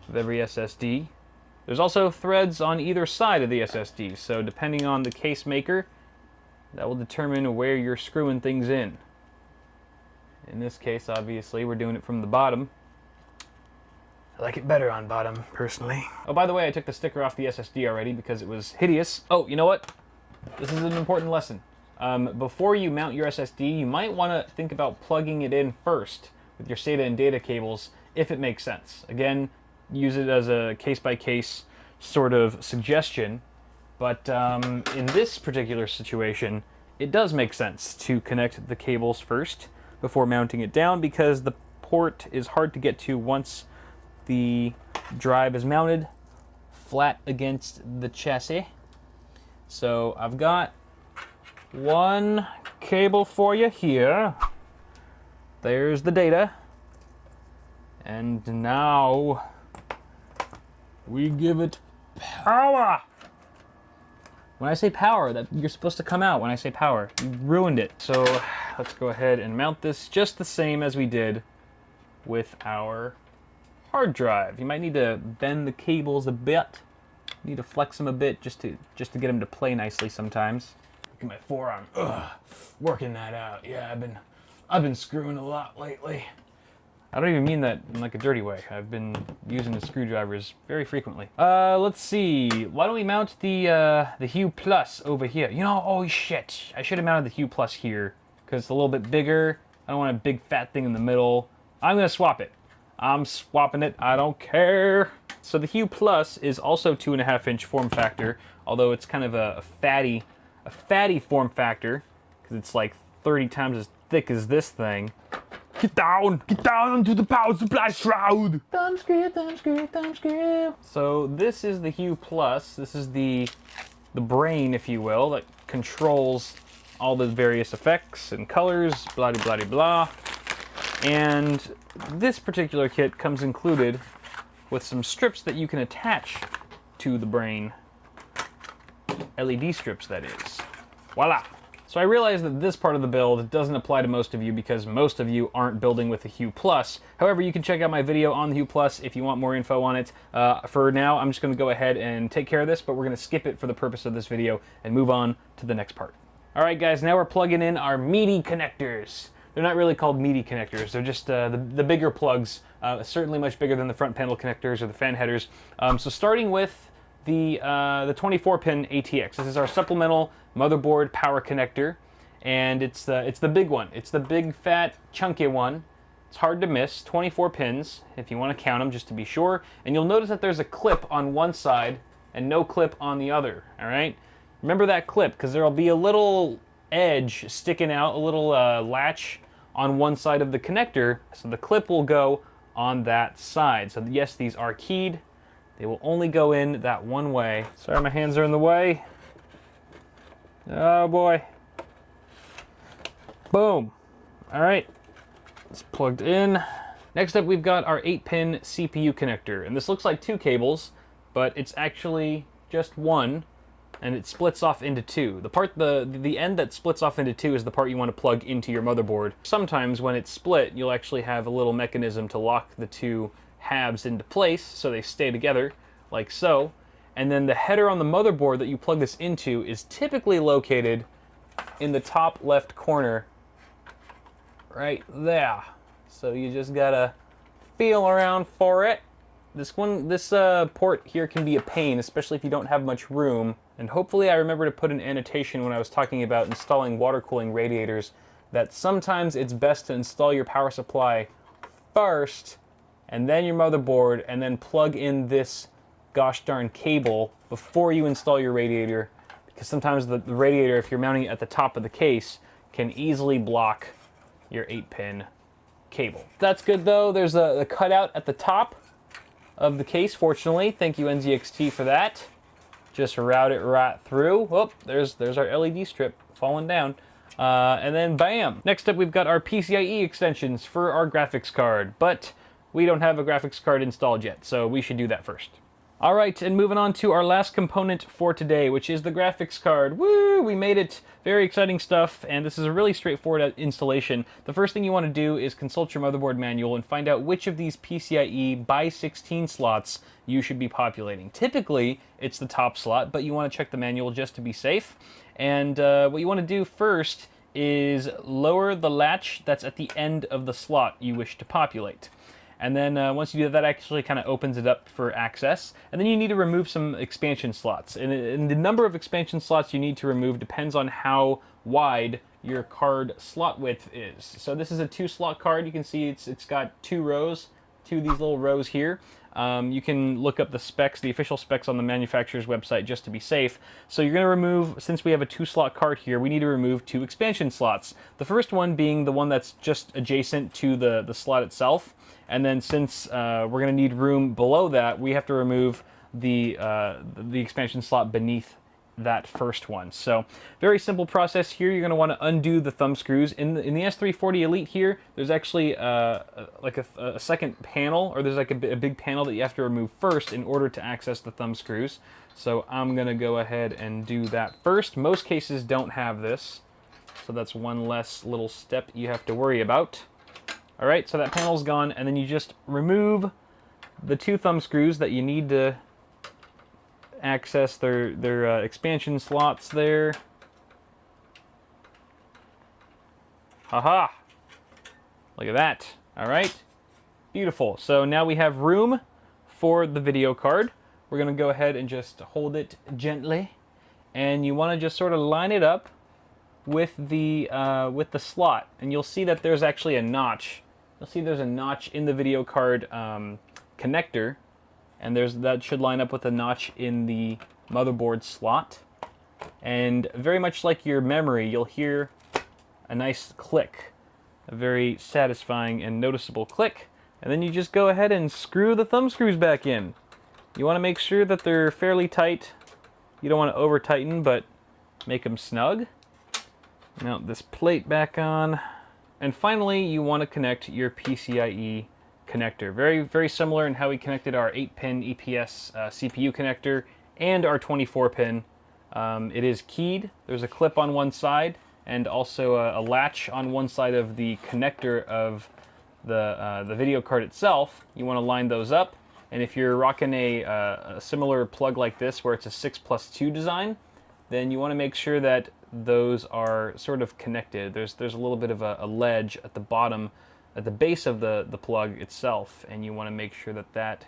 of every SSD. There's also threads on either side of the SSD, so depending on the case maker, that will determine where you're screwing things in. In this case, obviously, we're doing it from the bottom. I like it better on bottom, personally. Oh, by the way, I took the sticker off the SSD already because it was hideous. Oh, you know what? This is an important lesson. Before you mount your SSD, you might want to think about plugging it in first with your SATA and data cables, if it makes sense. Again, use it as a case-by-case sort of suggestion, but in this particular situation, it does make sense to connect the cables first before mounting it down, because the port is hard to get to once the drive is mounted flat against the chassis. So I've got one cable for you here. There's the data. And now we give it power. When I say power, that you're supposed to come out when I say power. You ruined it. So let's go ahead and mount this just the same as we did with our hard drive. You might need to bend the cables a bit Need to flex them a bit just to get them to play nicely sometimes. Look at my forearm. Ugh, working that out. Yeah, I've been screwing a lot lately. I don't even mean that in like a dirty way. I've been using the screwdrivers very frequently. Let's see. Why don't we mount the Hue Plus over here? You know, oh shit. I should have mounted the Hue Plus here because it's a little bit bigger. I don't want a big fat thing in the middle. I'm gonna swap it. I'm swapping it. I don't care. So the Hue Plus is also 2.5-inch form factor, although it's kind of a fatty form factor because it's like 30 times as thick as this thing. Get down onto the power supply shroud. Thumb screw, thumb screw, thumb screw. So this is the Hue Plus. This is the brain, if you will, that controls all the various effects and colors, blah blah blah blah. And this particular kit comes included with some strips that you can attach to the brain. LED strips, that is. Voila. So I realize that this part of the build doesn't apply to most of you because most of you aren't building with the Hue Plus. However, you can check out my video on the Hue Plus if you want more info on it. For now, I'm just going to go ahead and take care of this, but we're going to skip it for the purpose of this video and move on to the next part. All right, guys, now we're plugging in our meaty connectors. They're not really called meaty connectors. They're just the bigger plugs, certainly much bigger than the front panel connectors or the fan headers. So starting with the 24-pin ATX. This is our supplemental motherboard power connector, and it's the big one. It's the big, fat, chunky one. It's hard to miss. 24 pins, if you want to count them, just to be sure. And you'll notice that there's a clip on one side and no clip on the other. All right. Remember that clip, because there'll be a little edge sticking out, a little latch on one side of the connector, so the clip will go on that side. So yes, these are keyed. They will only go in that one way. Sorry, my hands are in the way. Oh boy. Boom. All right, it's plugged in. Next up, we've got our 8-pin CPU connector, and this looks like 2 cables, but it's actually just one, and it splits off into 2. The end that splits off into 2 is the part you want to plug into your motherboard. Sometimes when it's split, you'll actually have a little mechanism to lock the 2 halves into place so they stay together, like so. And then the header on the motherboard that you plug this into is typically located in the top left corner, right there. So you just gotta feel around for it. This port here can be a pain, especially if you don't have much room. And hopefully I remember to put an annotation when I was talking about installing water cooling radiators that sometimes it's best to install your power supply first, and then your motherboard, and then plug in this gosh darn cable before you install your radiator, because sometimes the radiator, if you're mounting it at the top of the case, can easily block your 8-pin cable. That's good though. There's a cutout at the top of the case, fortunately. Thank you, NZXT, for that. Just route it right through. Oh, there's our LED strip falling down. And then bam. Next up, we've got our PCIe extensions for our graphics card, but we don't have a graphics card installed yet, so we should do that first. All right, and moving on to our last component for today, which is the graphics card. Woo, we made it. Very exciting stuff, and this is a really straightforward installation. The first thing you want to do is consult your motherboard manual and find out which of these PCIe by 16 slots you should be populating. Typically, it's the top slot, but you want to check the manual just to be safe. And what you want to do first is lower the latch that's at the end of the slot you wish to populate. And then once you do that, that actually kind of opens it up for access. And then you need to remove some expansion slots. And the number of expansion slots you need to remove depends on how wide your card slot width is. So this is a 2-slot card. You can see it's got 2 rows, 2 of these little rows here. You can look up the specs, the official specs on the manufacturer's website just to be safe. So you're going to remove, since we have a 2-slot card here, we need to remove 2 expansion slots. The first one being the one that's just adjacent to the slot itself. And then since we're going to need room below that, we have to remove the expansion slot beneath that first one. So very simple process here. You're going to want to undo the thumb screws. In the S340 Elite here, there's actually like a second panel, or there's like a big panel that you have to remove first in order to access the thumb screws. So I'm going to go ahead and do that first. Most cases don't have this, so that's one less little step you have to worry about. All right, so that panel's gone, and then you just remove the 2 thumb screws that you need to access their expansion slots there. Haha! Look at that. All right. Beautiful. So now we have room for the video card. We're going to go ahead and just hold it gently. And you want to just sort of line it up with the slot. And you'll see that there's actually a notch. You'll see there's a notch in the video card connector. And that should line up with a notch in the motherboard slot. And very much like your memory, you'll hear a nice click. A very satisfying and noticeable click. And then you just go ahead and screw the thumb screws back in. You want to make sure that they're fairly tight. You don't want to over tighten, but make them snug. Mount this plate back on. And finally, you want to connect your PCIe connector. Very, very similar in how we connected our 8-pin EPS CPU connector and our 24-pin. It is keyed. There's a clip on one side and also a latch on one side of the connector of the video card itself. You want to line those up. And if you're rocking a similar plug like this where it's a 6+2 design, then you want to make sure that those are sort of connected. There's a little bit of a ledge at the bottom, at the base of the plug itself, and you want to make sure that that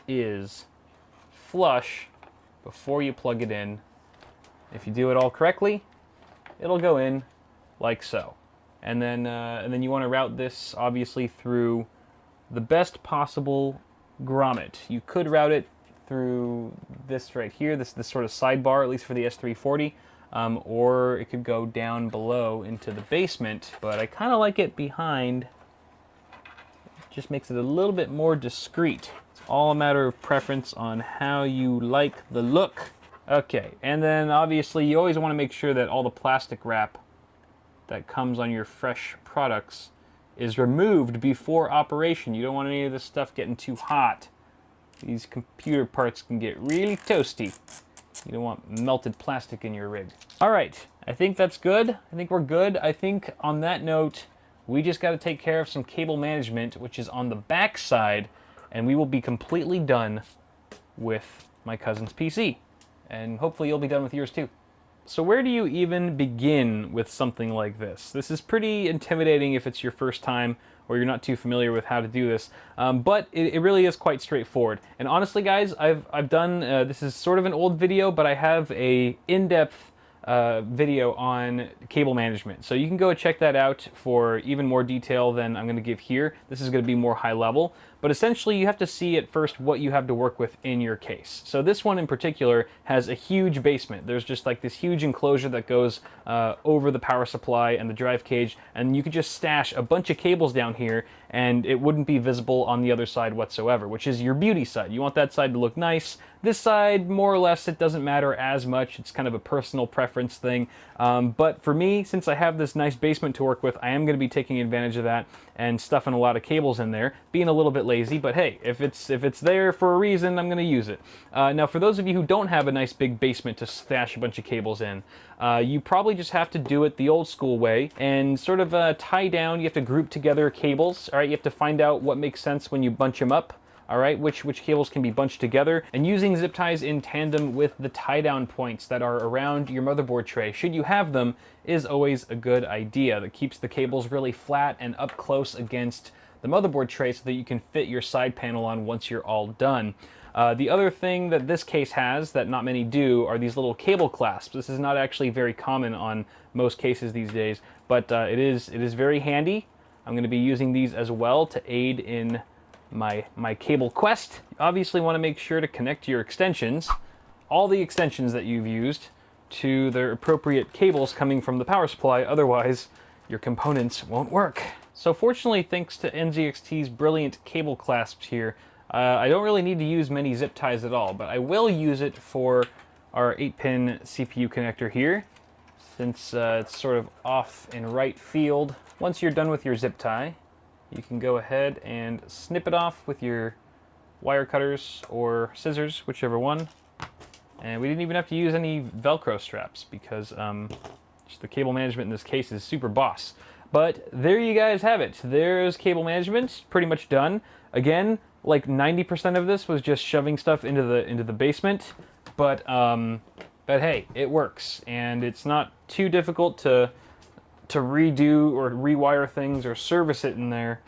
is flush before you plug it in. If you do it all correctly, it'll go in like so. And then you want to route this obviously through the best possible grommet. You could route it through this right here, this sort of sidebar, at least for the S340, or it could go down below into the basement, but I kind of like it behind. It just makes it a little bit more discreet. It's all a matter of preference on how you like the look. Okay, and then obviously you always want to make sure that all the plastic wrap that comes on your fresh products is removed before operation. You don't want any of this stuff getting too hot. These computer parts can get really toasty. You don't want melted plastic in your rig. All right, I think that's good. I think we're good. I think on that note, we just got to take care of some cable management, which is on the back side, and we will be completely done with my cousin's PC. And hopefully you'll be done with yours too. So where do you even begin with something like this? This is pretty intimidating if it's your first time or you're not too familiar with how to do this, but it really is quite straightforward. And honestly, guys, I've done, this is sort of an old video, but I have a in-depth video on cable management. So you can go check that out for even more detail than I'm going to give here. This is going to be more high level. But essentially, you have to see at first what you have to work with in your case. So this one in particular has a huge basement. There's just like this huge enclosure that goes over the power supply and the drive cage, and you could just stash a bunch of cables down here and it wouldn't be visible on the other side whatsoever, which is your beauty side. You want that side to look nice. This side, more or less, it doesn't matter as much. It's kind of a personal preference thing. But for me, since I have this nice basement to work with, I am going to be taking advantage of that and stuffing a lot of cables in there, being a little bit lazy, but hey, if it's there for a reason, I'm going to use it. Now, for those of you who don't have a nice big basement to stash a bunch of cables in, you probably just have to do it the old school way and sort of tie down. You have to group together cables. All right, you have to find out what makes sense when you bunch them up. All right, which cables can be bunched together, and using zip ties in tandem with the tie down points that are around your motherboard tray, should you have them, is always a good idea. That keeps the cables really flat and up close against the motherboard tray so that you can fit your side panel on once you're all done. The other thing that this case has that not many do are these little cable clasps. This is not actually very common on most cases these days, but it is very handy. I'm going to be using these as well to aid in my cable quest. You obviously want to make sure to connect your extensions, all the extensions that you've used, to their appropriate cables coming from the power supply, otherwise your components won't work. So fortunately, thanks to NZXT's brilliant cable clasps here, I don't really need to use many zip ties at all, but I will use it for our 8-pin CPU connector here, since it's sort of off in right field. Once you're done with your zip tie, you can go ahead and snip it off with your wire cutters or scissors, whichever one. And we didn't even have to use any Velcro straps because just the cable management in this case is super boss. But there you guys have it. There's cable management, pretty much done. Again, like 90% of this was just shoving stuff into the basement. but hey, it works, and it's not too difficult to redo or rewire things or service it in there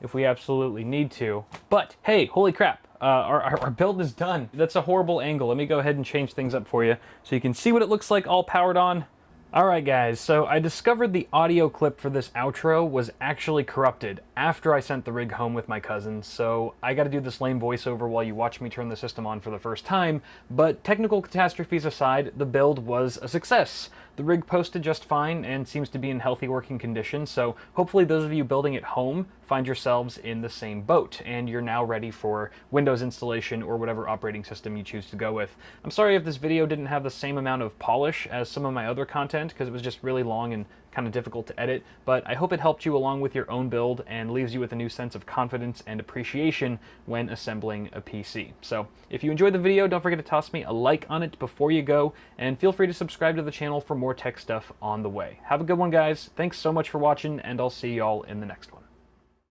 if we absolutely need to. But hey, holy crap, our build is done. That's a horrible angle. Let me go ahead and change things up for you so you can see what it looks like all powered on. Alright guys, so I discovered the audio clip for this outro was actually corrupted after I sent the rig home with my cousin, so I gotta do this lame voiceover while you watch me turn the system on for the first time, but technical catastrophes aside, the build was a success. The rig posted just fine and seems to be in healthy working condition, so hopefully those of you building at home find yourselves in the same boat, and you're now ready for Windows installation or whatever operating system you choose to go with. I'm sorry if this video didn't have the same amount of polish as some of my other content, because it was just really long and kind of difficult to edit, but I hope it helped you along with your own build and leaves you with a new sense of confidence and appreciation when assembling a PC. So if you enjoyed the video, don't forget to toss me a like on it before you go, and feel free to subscribe to the channel for more tech stuff on the way. Have a good one, guys. Thanks so much for watching, and I'll see y'all in the next one.